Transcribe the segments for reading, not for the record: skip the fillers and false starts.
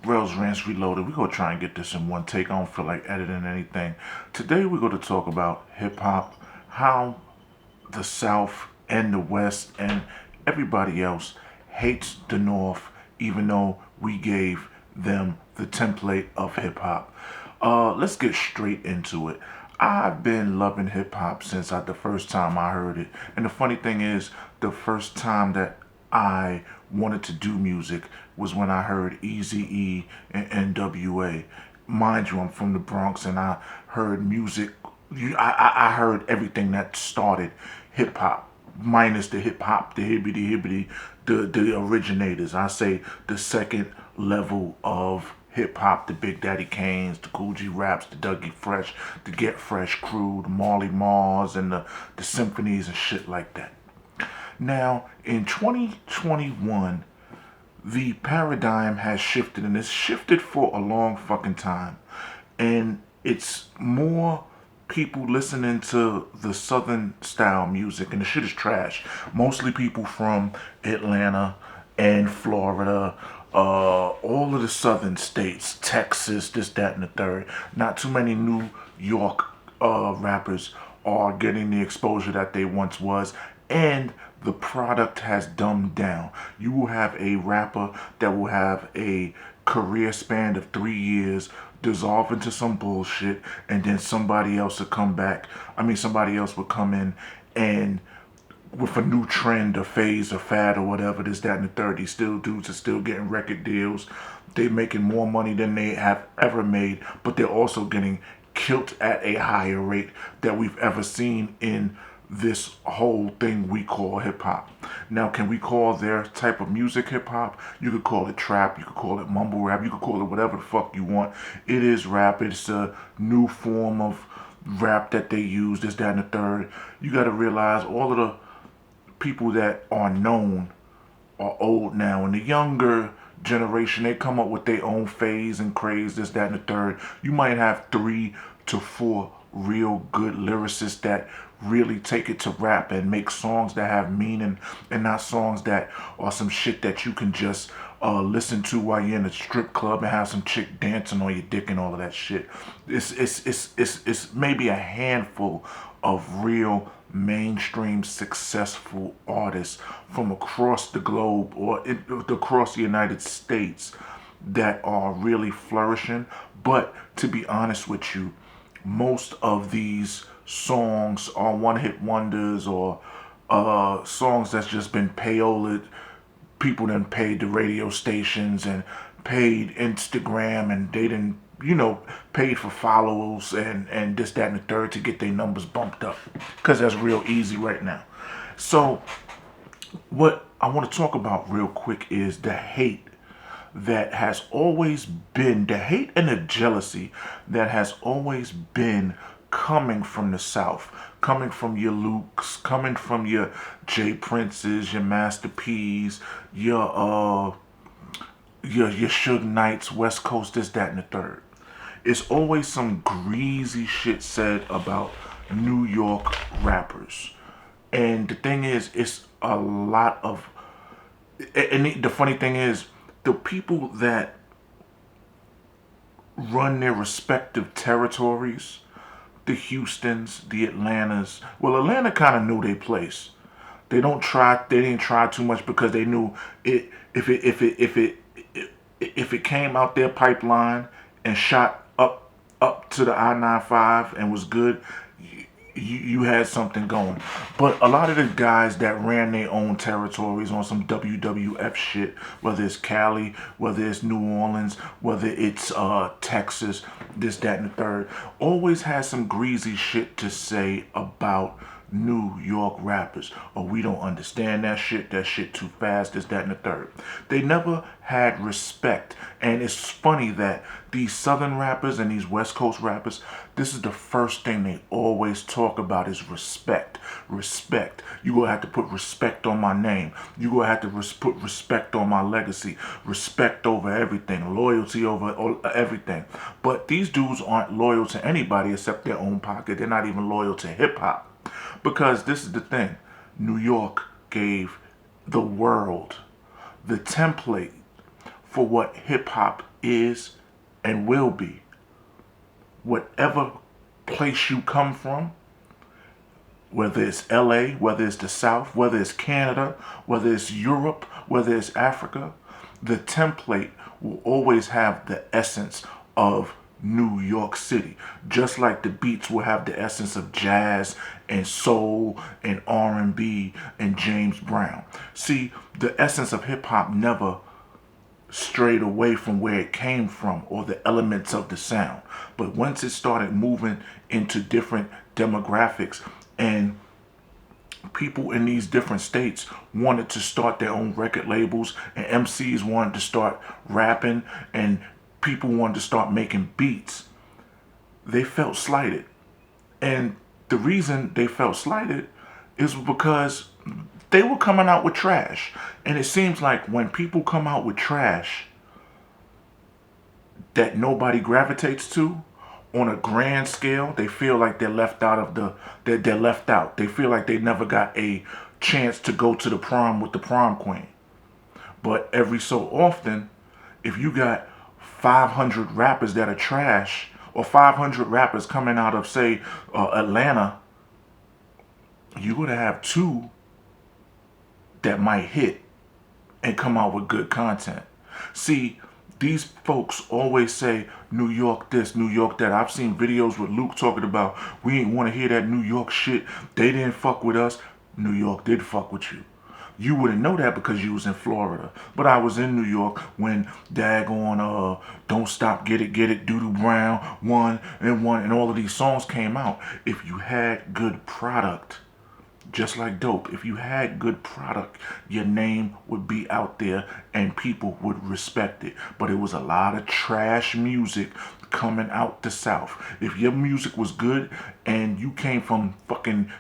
Rails Rants Reloaded. We're gonna try and get this in one take. I don't feel like editing anything. Today we're gonna talk about hip hop, how the South and the West and everybody else hates the North, even though we gave them the template of hip hop. Let's get straight into it. I've been loving hip hop since the first time I heard it. And the funny thing is, the first time that I wanted to do music was when I heard Eazy-E and NWA. Mind you, I'm from the Bronx and I heard music. I heard everything that started hip hop, minus the hip hop, the hibbity hibbity, the originators. I say the second level of hip hop, the Big Daddy Kanes, the Cool G Raps, the Dougie Fresh, the Get Fresh crew, the Marley Mars, and the symphonies and shit like that. Now, in 2021, the paradigm has shifted, and it's shifted for a long fucking time. And it's more people listening to the southern style music, and the shit is trash. Mostly people from Atlanta and Florida, all of the southern states, Texas, this, that, and the third. Not too many New York rappers are getting the exposure that they once was, and the product has dumbed down. You will have a rapper that will have a career span of 3 years, dissolve into some bullshit, and then somebody else will come back. Somebody else will come in and with a new trend or phase or fad or whatever, this, that, and the third. These still dudes are still getting record deals. They're making more money than they have ever made, but they're also getting killed at a higher rate that we've ever seen in this whole thing we call hip hop. Now, can we call their type of music hip hop? You could call it trap, you could call it mumble rap, you could call it whatever the fuck you want. It is rap, it's a new form of rap that they use, this, that, and the third. You gotta realize all of the people that are known are old now, and the younger generation, they come up with their own phase and craze, this, that, and the third. You might have 3 to 4 real good lyricists that really take it to rap and make songs that have meaning, and not songs that are some shit that you can just listen to while you're in a strip club and have some chick dancing on your dick and all of that shit. It's maybe a handful of real mainstream successful artists from across the globe or across the United States that are really flourishing. But to be honest with you, most of these songs are one hit wonders or songs that's just been payola. People done paid the radio stations and paid Instagram, and they didn't, paid for followers and this, that, and the third to get their numbers bumped up. Because that's real easy right now. So, what I want to talk about real quick is the hate that has always been, the hate and the jealousy that has always been coming from the South, coming from your Lukes, coming from your J Princes, your Master P's, your Suge Knights, West Coast, this, that, and the third. It's always some greasy shit said about New York rappers. And the thing is, it's a lot of, and the funny thing is, the people that run their respective territories, the Houstons, the Atlantas. Well, Atlanta kind of knew their place. They didn't try too much because they knew it. If it came out their pipeline and shot up to the I-95 and was good, you had something going. But a lot of the guys that ran their own territories on some WWF shit, whether it's Cali, whether it's New Orleans, whether it's Texas, this, that, and the third, always had some greasy shit to say about New York rappers. Oh, we don't understand that shit too fast, this, that, and the third. They never had respect. And it's funny that these southern rappers and these west coast rappers, this is the first thing they always talk about is respect. Respect. You gonna have to put respect on my name. You gonna have to put respect on my legacy. Respect over everything. Loyalty over everything. But these dudes aren't loyal to anybody except their own pocket. They're not even loyal to hip hop. Because this is the thing. New York gave the world the template for what hip hop is and will be. Whatever place you come from, whether it's LA, whether it's the South, whether it's Canada, whether it's Europe, whether it's Africa, the template will always have the essence of New York City. Just like the beats will have the essence of jazz and soul and R&B and James Brown. See, the essence of hip hop never strayed away from where it came from or the elements of the sound. But once it started moving into different demographics and people in these different states wanted to start their own record labels and MCs wanted to start rapping and people wanted to start making beats, they felt slighted. And the reason they felt slighted is because they were coming out with trash. And it seems like when people come out with trash that nobody gravitates to on a grand scale, they feel like they're left out of they're left out. They feel like they never got a chance to go to the prom with the prom queen. But every so often, if you got 500 rappers that are trash, or 500 rappers coming out of, say, Atlanta, you're going to have two that might hit and come out with good content. See, these folks always say New York this, New York that. I've seen videos with Luke talking about, we ain't want to hear that New York shit. They didn't fuck with us. New York did fuck with you. You wouldn't know that because you was in Florida. But I was in New York when daggone Don't Stop, Get It, Doodoo Brown, One, and all of these songs came out. If you had good product, just like dope, if you had good product, your name would be out there and people would respect it. But it was a lot of trash music coming out the South. If your music was good and you came from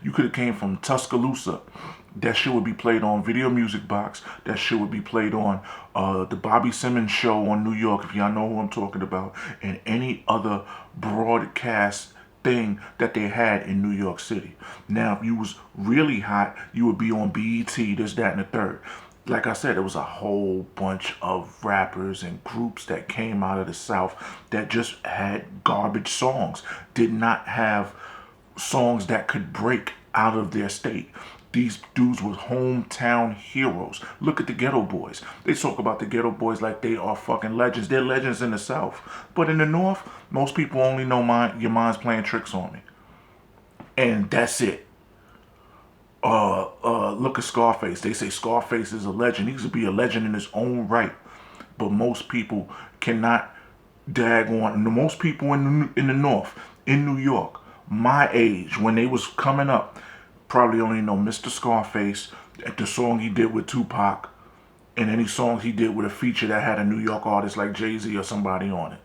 you could have came from Tuscaloosa, that shit would be played on Video Music Box. That shit would be played on the Bobby Simmons show on New York, if y'all know who I'm talking about, and any other broadcast thing that they had in New York City. Now, if you was really hot, you would be on BET, this, that, and the third. Like I said, there was a whole bunch of rappers and groups that came out of the South that just had garbage songs, did not have songs that could break out of their state. These dudes were hometown heroes. Look at the Ghetto Boys. They talk about the Ghetto Boys like they are fucking legends. They're legends in the South. But in the North, most people only know Your Mind's Playing Tricks on Me. And that's it. Look at Scarface. They say Scarface is a legend. He could be a legend in his own right. But most people cannot most people in the North, in New York, my age, when they was coming up, probably only know Mr. Scarface, the song he did with Tupac, and any song he did with a feature that had a New York artist like Jay-Z or somebody on it.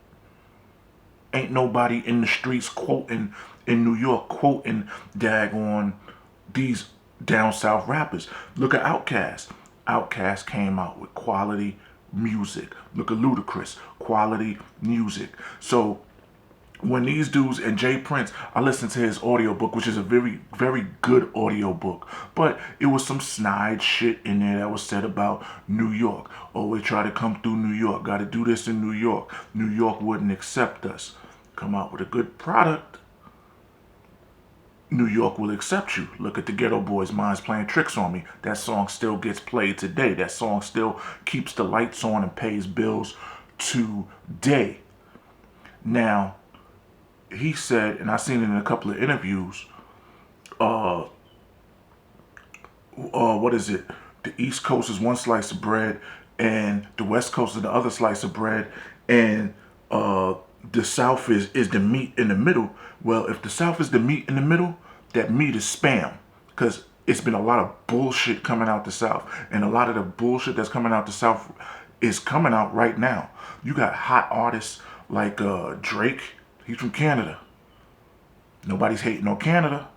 Ain't nobody in the streets quoting, in New York, quoting daggone these down south rappers. Look at Outkast. Outkast came out with quality music. Look at Ludacris, quality music. So when these dudes, and Jay Prince, I listened to his audiobook, which is a very, very good audiobook. But it was some snide shit in there that was said about New York. Oh, we try to come through New York. Got to do this in New York. New York wouldn't accept us. Come out with a good product, New York will accept you. Look at the Ghetto Boys, Mind's Playing Tricks on Me. That song still gets played today. That song still keeps the lights on and pays bills today. Now, he said, and I seen it in a couple of interviews, what is it? The East Coast is one slice of bread, and the West Coast is the other slice of bread, and the South is the meat in the middle. Well, if the South is the meat in the middle, that meat is spam, because it's been a lot of bullshit coming out the South, and a lot of the bullshit that's coming out the South is coming out right now. You got hot artists like Drake. He's from Canada. Nobody's hating on Canada.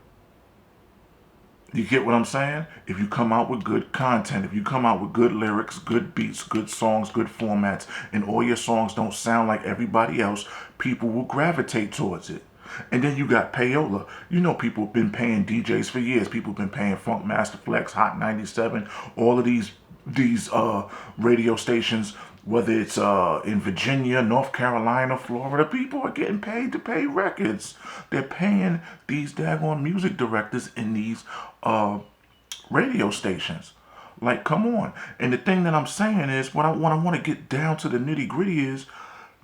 You get what I'm saying? If you come out with good content, if you come out with good lyrics, good beats, good songs, good formats, and all your songs don't sound like everybody else, people will gravitate towards it. And then you got Payola. You know, people have been paying DJs for years. People have been paying Funk Master Flex, Hot 97, all of these radio stations Whether it's in Virginia, North Carolina, Florida, people are getting paid to pay records. They're paying these daggone music directors in these radio stations. Like, come on. And the thing that I'm saying is, what I want to get down to the nitty gritty is,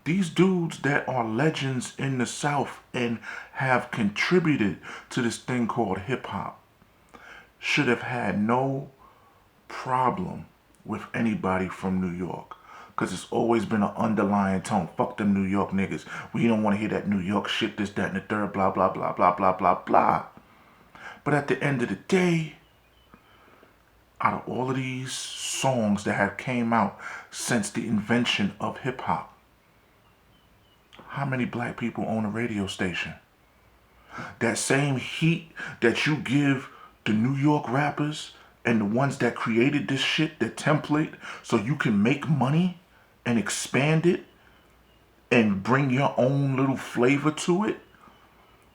these dudes that are legends in the South and have contributed to this thing called hip hop should have had no problem with anybody from New York. Because it's always been an underlying tone. Fuck them New York niggas. We don't want to hear that New York shit, this, that, and the third, blah, blah, blah, blah, blah, blah, blah. But at the end of the day, out of all of these songs that have came out since the invention of hip hop, how many black people own a radio station? That same heat that you give the New York rappers and the ones that created this shit, the template, so you can make money and expand it and bring your own little flavor to it.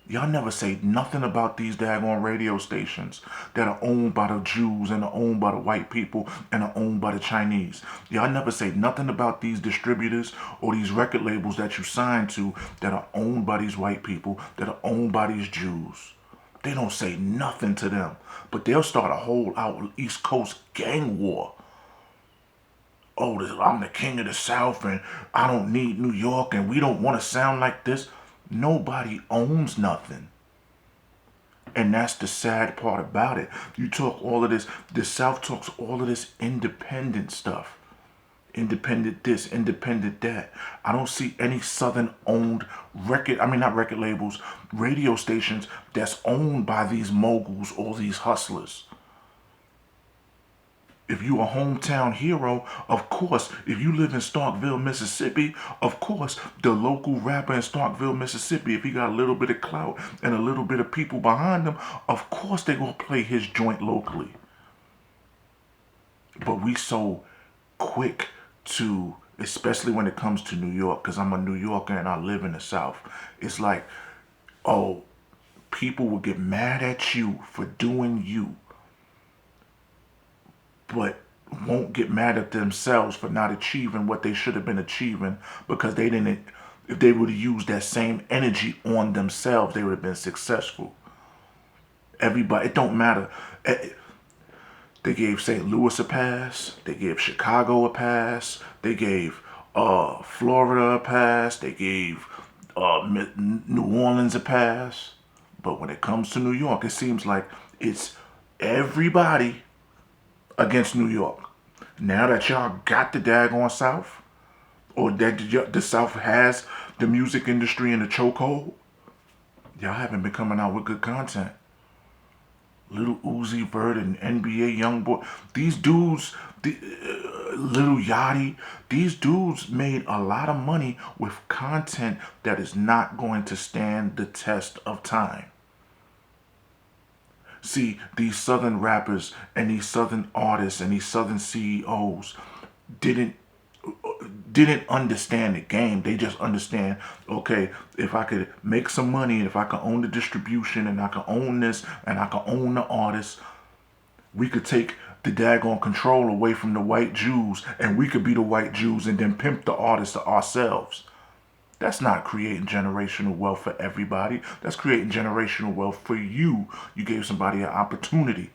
Y'all never say nothing about these daggone radio stations that are owned by the Jews and are owned by the white people and are owned by the Chinese. Y'all never say nothing about these distributors or these record labels that you sign to that are owned by these white people, that are owned by these Jews. They don't say nothing to them. But they'll start a whole out East Coast gang war. Oh, I'm the king of the South and I don't need New York and we don't want to sound like this. Nobody owns nothing. And that's the sad part about it. You talk all of this, the South talks all of this independent stuff. Independent this, independent that. I don't see any Southern owned not record labels, radio stations that's owned by these moguls or these hustlers. If you a hometown hero, of course, if you live in Starkville, Mississippi, of course, the local rapper in Starkville, Mississippi, if he got a little bit of clout and a little bit of people behind him, of course they're going to play his joint locally. But we so quick to, especially when it comes to New York, because I'm a New Yorker and I live in the South, it's like, oh, people will get mad at you for doing you, but won't get mad at themselves for not achieving what they should have been achieving because they didn't. If they would have used that same energy on themselves, they would have been successful. Everybody, it don't matter. They gave St. Louis a pass. They gave Chicago a pass. They gave Florida a pass. They gave New Orleans a pass. But when it comes to New York, it seems like it's everybody against New York. Now that y'all got the daggone South, or that the South has the music industry in the chokehold, y'all haven't been coming out with good content. Little Uzi Vert and NBA Youngboy, these dudes, Little Yachty, these dudes made a lot of money with content that is not going to stand the test of time. See, these Southern rappers and these Southern artists and these Southern CEOs didn't understand the game. They just understand, okay, if I could make some money, if I could own the distribution and I could own this and I could own the artists, we could take the daggone control away from the white Jews and we could be the white Jews and then pimp the artists to ourselves. That's not creating generational wealth for everybody. That's creating generational wealth for you. You gave somebody an opportunity.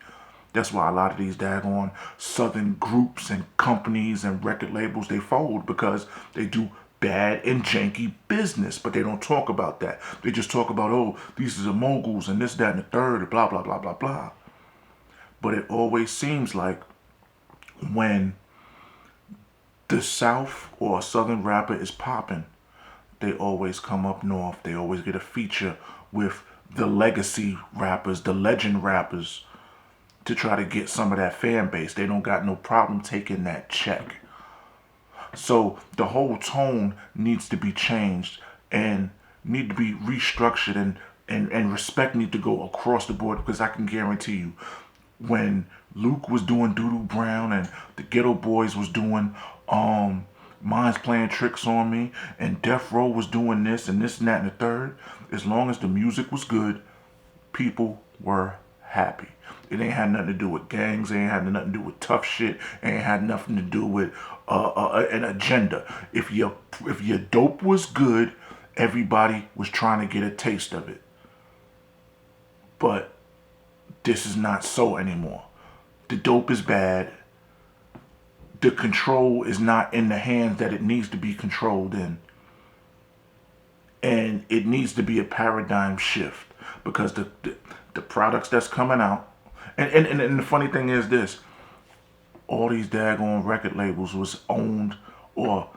That's why a lot of these daggone Southern groups and companies and record labels, they fold because they do bad and janky business, but they don't talk about that. They just talk about, oh, these are the moguls and this, that, and the third, blah, blah, blah, blah, blah. But it always seems like when the South or a Southern rapper is popping, they always come up north. They always get a feature with the legacy rappers, the legend rappers, to try to get some of that fan base. They don't got no problem taking that check. So the whole tone needs to be changed and need to be restructured and respect need to go across the board, because I can guarantee you when Luke was doing Doodoo Brown and the Ghetto Boys was doing Minds Playing Tricks on Me, and Death Row was doing this and this and that and the third, as long as the music was good, people were happy. It ain't had nothing to do with gangs. It ain't had nothing to do with tough shit. It ain't had nothing to do with an agenda. If your dope was good, everybody was trying to get a taste of it. But this is not so anymore. The dope is bad. The control is not in the hands that it needs to be controlled in. And it needs to be a paradigm shift because the products that's coming out, and the funny thing is this, all these daggone record labels was owned or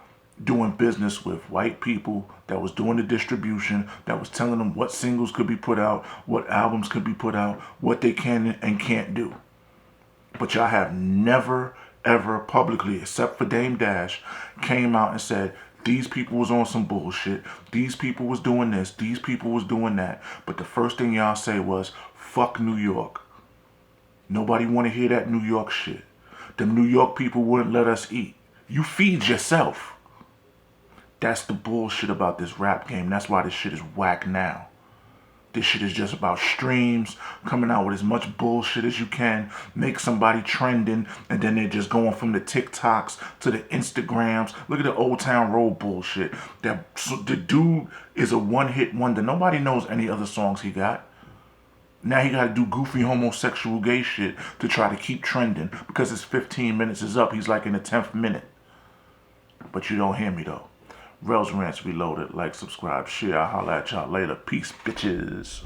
doing business with white people that was doing the distribution, that was telling them what singles could be put out, what albums could be put out, what they can and can't do. But y'all have never, ever publicly, except for Dame Dash, came out and said, these people was on some bullshit. These people was doing this. These people was doing that. But the first thing y'all say was, fuck New York. Nobody want to hear that New York shit. The New York people wouldn't let us eat. You feed yourself. That's the bullshit about this rap game. That's why this shit is whack now. This shit is just about streams, coming out with as much bullshit as you can, make somebody trending, and then they're just going from the TikToks to the Instagrams. Look at the Old Town Road bullshit. The dude is a one-hit wonder. Nobody knows any other songs he got. Now he got to do goofy homosexual gay shit to try to keep trending because his 15 minutes is up. He's like in the 10th minute. But you don't hear me though. Rels Rants Reloaded. Like, subscribe, share. I'll holla at y'all later. Peace, bitches.